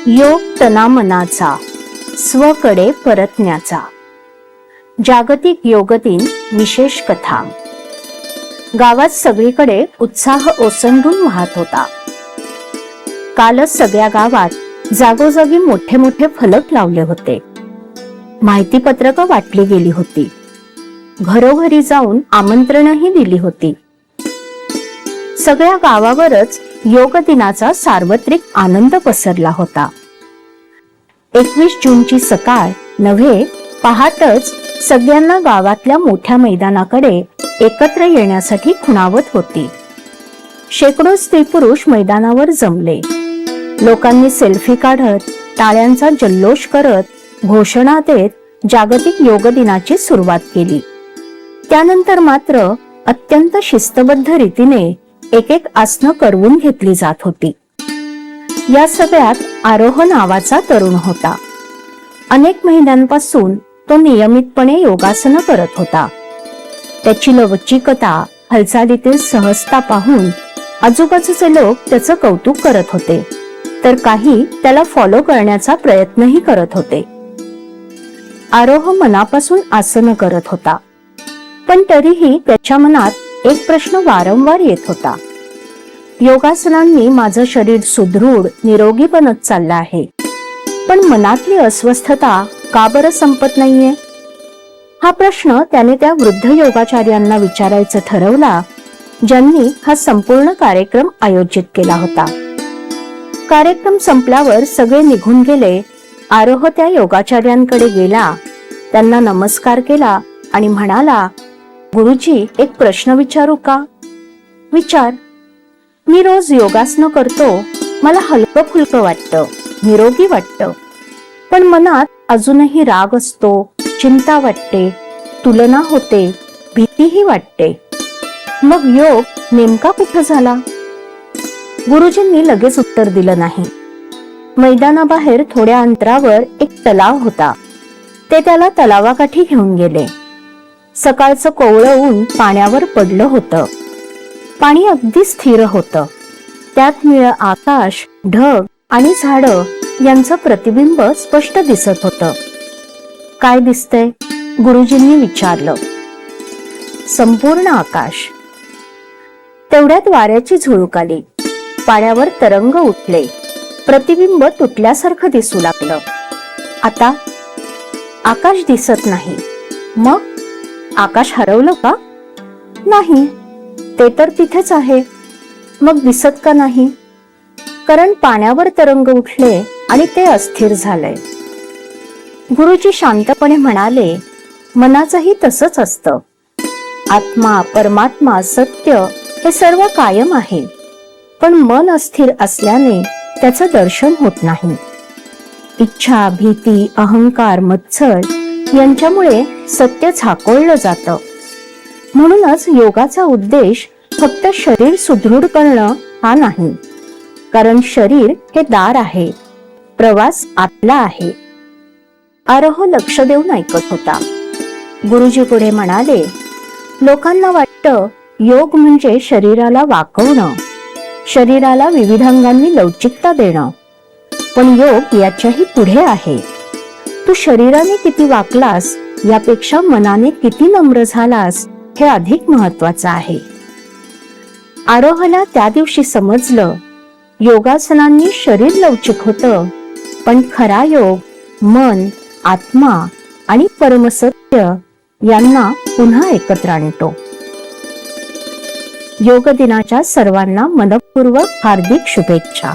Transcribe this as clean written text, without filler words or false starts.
योग तना मनाचा, स्वकडे परतण्याचा. जागतिक योग दिन विशेष कथा. गावात सगळीकडे उत्साह ओसंडून वाहत होता. कालच सगळ्या गावात जागोजागी मोठे मोठे फलक लावले होते. माहिती पत्रकं वाटली गेली होती. घरोघरी जाऊन आमंत्रणही दिली होती. सगळ्या गावावरच योग दिनाचा सार्वत्रिक आनंद पसरला होता. 21 जूनची सकाळ नव्हे, पहाटच सगळ्यांना गावातल्या मोठ्या मैदानाकडे एकत्र येण्यासाठी खुणावत होती. शेकडो स्त्री पुरुष मैदानावर जमले. लोकांनी सेल्फी काढत, टाळ्यांचा जल्लोष करत, घोषणा देत जागतिक योग दिनाची सुरुवात केली. त्यानंतर मात्र अत्यंत शिस्तबद्ध रीतीने एक एक आसनं करवून घेतली जात होती. या सगळ्यात आरोह नावाचा तरुण होता. अनेक महिन्यांपासून तो नियमितपणे योगासनं करत होता. त्याची लवचिकता, हालचालीतील सहजता पाहून आजूबाजूचे लोक त्याचं कौतुक करत होते, तर काही त्याला फॉलो करण्याचा प्रयत्नही करत होते. आरोह मनापासून आसनं करत होता, पण तरीही त्याच्या मनात एक प्रश्न वारंवार येत होता. योगासनांनी माझं शरीर सुदृढ निरोगी बनत चाललं आहे, पण मनातली अस्वस्थता का बरं संपत नाहीये? हा प्रश्न त्याने त्या वृद्ध योगाचार्यांना विचारायचं ठरवला, ज्यांनी हा संपूर्ण कार्यक्रम आयोजित केला होता. कार्यक्रम संपल्यावर सगळे निघून गेले. आरोह त्या योगाचार्यांकडे गेला, त्यांना नमस्कार केला आणि म्हणाला, गुरुजी, एक प्रश्न विचारू का? विचार. मी रोज योगासनं करतो, मला हलकं फुलकं वाटतं, निरोगी वाटतं, पण मनात अजूनही राग असतो, चिंता वाटते, तुलना होते, भीतीही वाटते. मग योग नेमका कुठं झाला? गुरुजींनी लगेच उत्तर दिलं नाही. मैदानाबाहेर थोड्या अंतरावर एक तलाव होता. ते त्याला तलावाकाठी घेऊन गेले. सकाळचं कोवळं ऊन पाण्यावर पडलं होतं. पाणी अगदी स्थिर होतं. त्यात निळं आकाश, ढग आणि झाडं यांचं प्रतिबिंब स्पष्ट दिसत होतं. काय दिसतंय? गुरुजींनी विचारलं. संपूर्ण आकाश. तेवढ्यात वाऱ्याची झुळूक आली. पाण्यावर तरंग उठले. प्रतिबिंब तुटल्यासारखं दिसू लागलं. आता आकाश दिसत नाही. मग आकाश हरवलं का? नाही, ते तर तिथेच आहे. मग दिसत का नाही? कारण पाण्यावर तरंग उठले आणि ते अस्थिर झालंय. गुरुजी शांतपणे म्हणाले, मनाचंही तसंच असतं. आत्मा, परमात्मा, सत्य हे सर्व कायम आहे, पण मन अस्थिर असल्याने त्याचं दर्शन होत नाही. इच्छा, भीती, अहंकार, मत्सर यांच्यामुळे सत्य झाकोळलं जातं. म्हणूनच योगाचा उद्देश फक्त शरीर सुदृढ करणं हा नाही, कारण शरीर हे दार आहे, प्रवास आतला आहे. आरोह लक्ष देऊन ऐकत होता. गुरुजी पुढे म्हणाले, लोकांना वाटतं योग म्हणजे शरीराला वाकवणं, शरीराला विविध अंगांनी लवचिकता देणं, पण योग याच्याही पुढे आहे. तू शरीराने किती वाकलास यापेक्षा मनाने किती नम्र झालास हे अधिक महत्वाचं आहे. आरोहला त्या दिवशी समजलं, योगासनांनी शरीर लवचिक होतं, पण खरा योग मन, आत्मा आणि परमसत्य यांना पुन्हा एकत्र आणतो. योग दिनाच्या सर्वांना मनःपूर्वक हार्दिक शुभेच्छा.